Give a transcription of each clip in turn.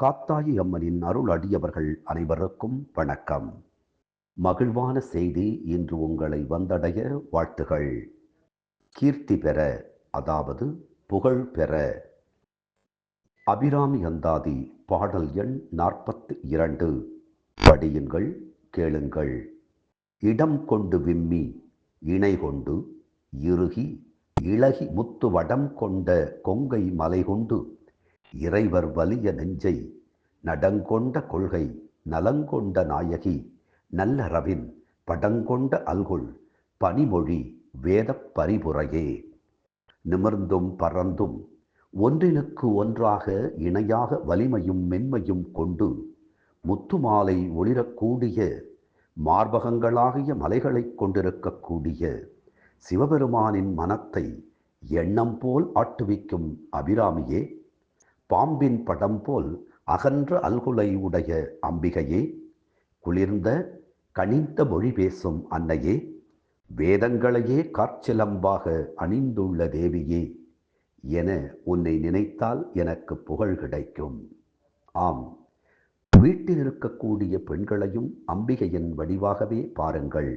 காத்தாயி அம்மனின் அருள் அடியவர்கள் அனைவருக்கும் வணக்கம். மகிழ்வான செய்தி இன்று உங்களை வந்தடைய வாழ்த்துகள். கீர்த்தி பெற, அதாவது புகழ் பெற. அபிராமி அந்தாதி பாடல் எண் 42. படியுங்கள், கேளுங்கள். இடம் கொண்டு விம்மி இணை கொண்டு இறுகி இளகி முத்து வடம் கொண்ட கொங்கை மலை கொண்டு இறைவர் வலிய நெஞ்சை நடங்கொண்ட கொள்கை நலங்கொண்ட நாயகி நல்லறவின் படங்கொண்ட அல்குல் பனிமொழி வேதப் பரிபுரையே. நிமிர்ந்தும் பறந்தும் ஒன்றினுக்கு ஒன்றாக இணையாக வலிமையும் மென்மையும் கொண்டு முத்துமாலை ஒளிரக்கூடிய மார்பகங்களாகிய மலைகளைக் கொண்டிருக்கக்கூடிய சிவபெருமானின் மனத்தை எண்ணம் போல் ஆட்டுவிக்கும் அபிராமியே, பாம்பின் படம் போல் அகன்ற அல்குலை உடைய அம்பிகையே, குளிர்ந்த கனிந்த மொழி பேசும் அன்னையே, வேதங்களையே காற்சிலம்பாக அணிந்துள்ள தேவியே என உன்னை நினைத்தால் எனக்கு புகழ் கிடைக்கும். ஆம், வீட்டில் இருக்கக்கூடிய பெண்களையும் அம்பிகையின் வடிவாகவே பாருங்கள்.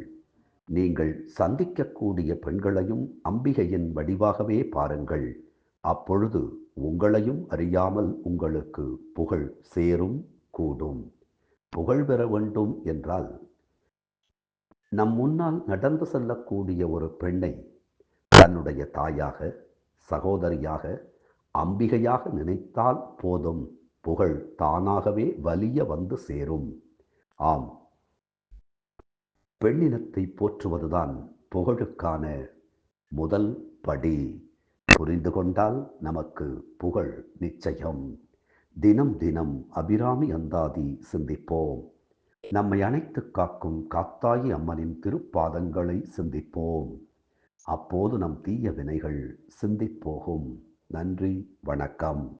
நீங்கள் சந்திக்கக்கூடிய பெண்களையும் அம்பிகையின் வடிவாகவே பாருங்கள். அப்பொழுது உங்களையும் அறியாமல் உங்களுக்கு புகழ் சேரும், கூடும். புகழ் பெற வேண்டும் என்றால் நம் முன்னால் நடந்து செல்லக்கூடிய ஒரு பெண்ணை தன்னுடைய தாயாக, சகோதரியாக, அம்பிகையாக நினைத்தால் போதும், புகழ் தானாகவே வலிய வந்து சேரும். ஆம், பெண்ணினத்தை போற்றுவதுதான் புகழுக்கான முதல் படி. புரிந்து கொண்டால் நமக்கு புகழ் நிச்சயம். தினம் தினம் அபிராமி அந்தாதி சிந்திப்போம். நம்மை அணைத்து காக்கும் காத்தாயி அம்மனின் திருப்பாதங்களை சிந்திப்போம். அப்போது நம் தீய வினைகள் சிந்திப்போகும். நன்றி, வணக்கம்.